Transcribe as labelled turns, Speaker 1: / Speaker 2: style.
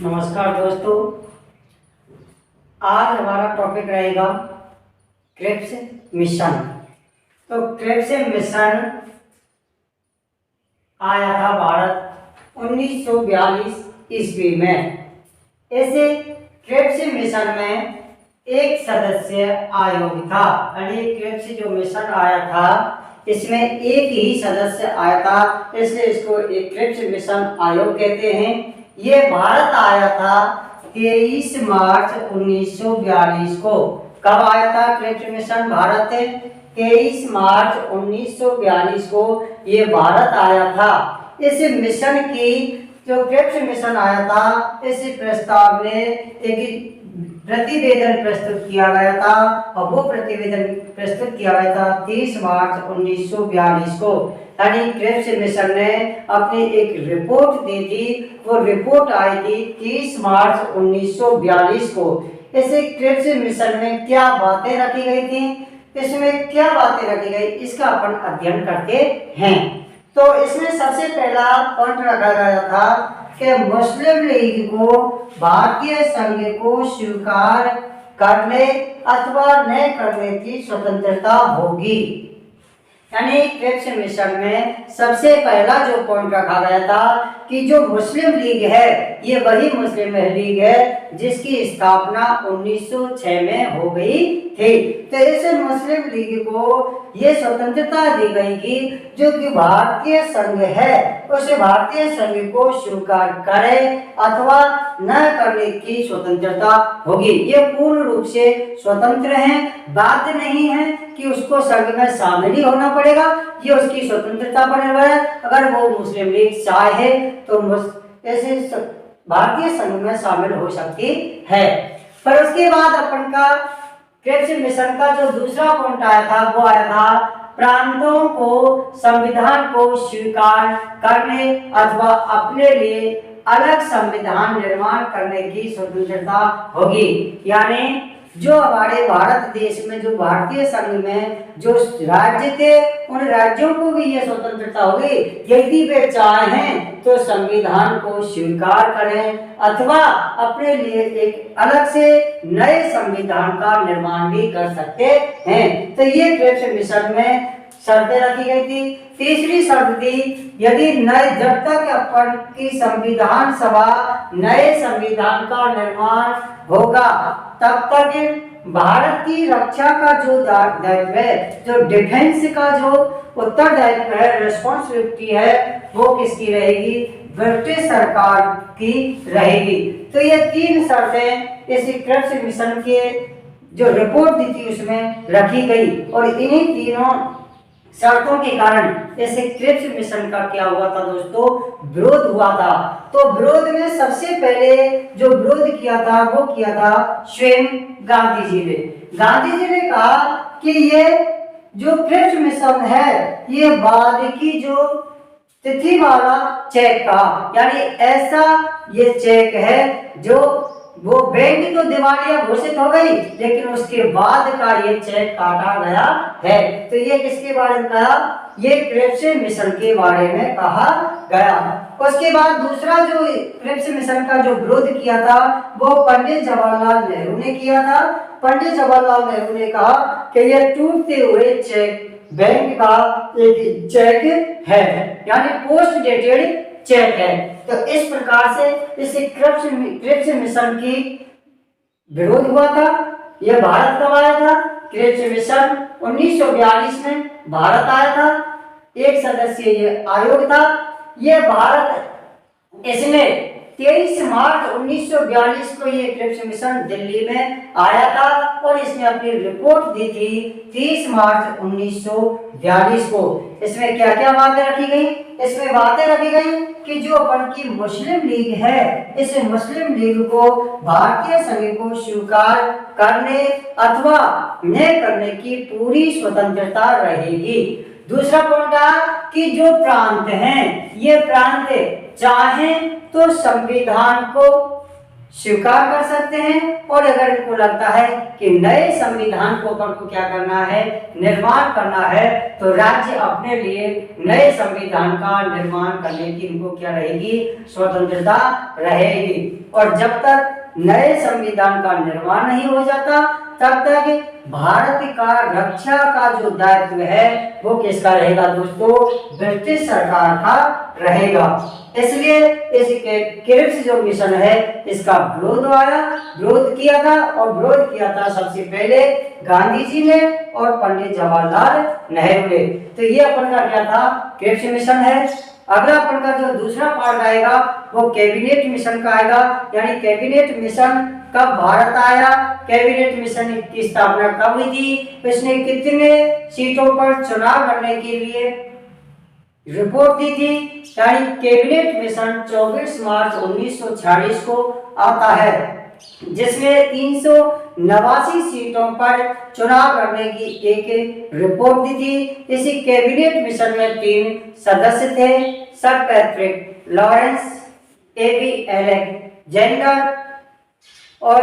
Speaker 1: नमस्कार दोस्तों, आज हमारा टॉपिक रहेगा क्रिप्स मिशन। तो क्रिप्स मिशन आया था भारत 1942 ईस्वी में। ऐसे क्रिप्स मिशन में एक सदस्य आयोग था। यानी क्रिप्स जो मिशन आया था इसमें एक ही सदस्य आया था, इसलिए इसको एक क्रिप्स मिशन आयोग कहते हैं। ये भारत आया था 23 मार्च 1942 को। कब आया था क्रिप्स मिशन भारत? 23 मार्च 1942 को ये भारत आया था। इस मिशन की जो क्रिप्स मिशन आया था, इस प्रस्ताव में एक प्रतिवेदन प्रस्तुत किया गया था और वो प्रतिवेदन प्रस्तुत किया गया था 30 मार्च 1942 को। यानी क्रिप्स मिशन ने अपनी एक रिपोर्ट दी थी। वो रिपोर्ट आई थी 30 मार्च 1942 को। इसे क्रिप्स मिशन में क्या बातें रखी गई थी, इसमें क्या बातें रखी गई, इसका अपन अध्ययन करते हैं। तो इसमें सबसे पहला पॉइंट रखा गया था कि मुस्लिम लीग को भारतीय संघ को स्वीकार करने अथवा न करने की स्वतंत्रता होगी। यानी क्रिप्स मिशन में सबसे पहला जो पॉइंट रखा गया था कि जो मुस्लिम लीग है ये वही मुस्लिम लीग है जिसकी स्थापना 1906 में हो गई थी। तो इस मुस्लिम लीग को ये स्वतंत्रता दी गई कि जो कि भारतीय संघ है उस भारतीय संघ को स्वीकार करे अथवा न करने की स्वतंत्रता होगी। ये पूर्ण रूप से स्वतंत्र हैं, बाध्य नहीं है कि उसको संघ में शामिल ही होना पड़ेगा। ये उसकी स्वतंत्रता पर निर्भर है। अगर वो मुस्लिम लीग चाहे तो ऐसे भारतीय संघ में शामिल हो सकती है। पर उसके बाद अपन का क्रिप्स मिशन का जो दूसरा पॉइंट आया था वो आया था प्रांतों को संविधान को स्वीकार करने अथवा अपने लिए अलग संविधान निर्माण करने की स्वतंत्रता होगी। यानी जो हमारे भारत देश में जो भारतीय संघ में जो राज्य थे उन राज्यों को भी ये स्वतंत्रता होगी यदि वे चाहें तो संविधान को स्वीकार करें अथवा अपने लिए एक अलग से नए संविधान का निर्माण भी कर सकते हैं। तो ये क्रिप्स मिशन में शर्तें रखी गई थी। तीसरी शर्त थी यदि नए जब तक अपन की संविधान सभा नए संविधान का निर्माण होगा तब तक भारत की रक्षा का जो दायित्व है, जो डिफेंस का जो उत्तरदायित्व है, रिस्पॉन्सिबिलिटी है, वो किसकी रहेगी? ब्रिटिश सरकार की रहेगी। तो ये तीन शर्तें इस क्रिप्स मिशन के जो रिपोर्ट दी थी उसमें रखी गई और इन्हीं तीनों शर्तों के कारण ऐसे क्रिप्स मिशन का क्या हुआ था दोस्तों? विरोध हुआ था। तो विरोध में सबसे पहले जो विरोध किया था वो किया था स्वयं गांधी जी ने। गांधी जी ने कहा कि ये जो क्रिप्स मिशन है ये बाद की जो तिथि वाला चेक का, यानी ऐसा ये चेक है जो वो बैंक तो दिवालिया घोषित हो गई लेकिन उसके बाद का ये चेक काटा गया है। तो ये किसके बारे में कहा? ये क्रिप्स मिशन के बारे में कहा गया। उसके बाद दूसरा जो क्रिप्स मिशन का जो विरोध किया था वो पंडित जवाहरलाल नेहरू ने किया था। पंडित जवाहरलाल नेहरू ने कहा कि ये टूटते हुए चेक बैंक का एक चेक है, यानी पोस्ट डेटेड चेक है। तो इस प्रकार से इस क्रिप्स मिशन की विरोध हुआ था। यह भारत कब आया था? क्रिप्स मिशन 1942 में भारत आया था। एक सदस्यीय आयोग था। यह भारत इसमें 23 मार्च 1942 को ये क्रिप्स मिशन दिल्ली में आया था और इसने अपनी रिपोर्ट दी थी 30 मार्च 1942 को। इसमें क्या क्या बातें रखी गई? इसमें बातें रखी गई कि जो अपन की मुस्लिम लीग है इस मुस्लिम लीग को भारतीय संघ को स्वीकार करने अथवा न करने की पूरी स्वतंत्रता रहेगी। दूसरा पॉइंट कि जो प्रांत हैं ये प्रांत चाहे तो संविधान को स्वीकार कर सकते हैं, और अगर इनको लगता है कि नए संविधान को अपन को क्या करना है, निर्माण करना है, तो राज्य अपने लिए नए संविधान का निर्माण करने की इनको क्या रहेगी, स्वतंत्रता रहेगी। और जब तक नए संविधान का निर्माण नहीं हो जाता तब तक भारत का रक्षा का जो दायित्व है वो किसका रहेगा दोस्तों, ब्रिटिश सरकार का रहेगा। इसलिए इस क्रिप्स जो मिशन है इसका विरोध किया था, और विरोध किया था सबसे पहले गांधी जी ने और पंडित जवाहरलाल नेहरू ने। तो ये अपन का क्या था, क्रिप्स मिशन है। अगला अपन का जो दूसरा पार्ट आएगा वो कैबिनेट मिशन का आएगा, यानी कैबिनेट मिशन कब भारत आया, कैबिनेट मिशन की स्थापना कब हुई थी, इसने कितने सीटों पर चुनाव लड़ने के लिए रिपोर्ट दी थी। यानी कैबिनेट मिशन 24 मार्च 1946 को आता है, जिसमें 389 सीटों पर चुनाव लड़ने की एक रिपोर्ट दी थी। इसी कैबिनेट मिशन में 3 सदस्य थे, sir Patrick Lawrence, AB Alexander और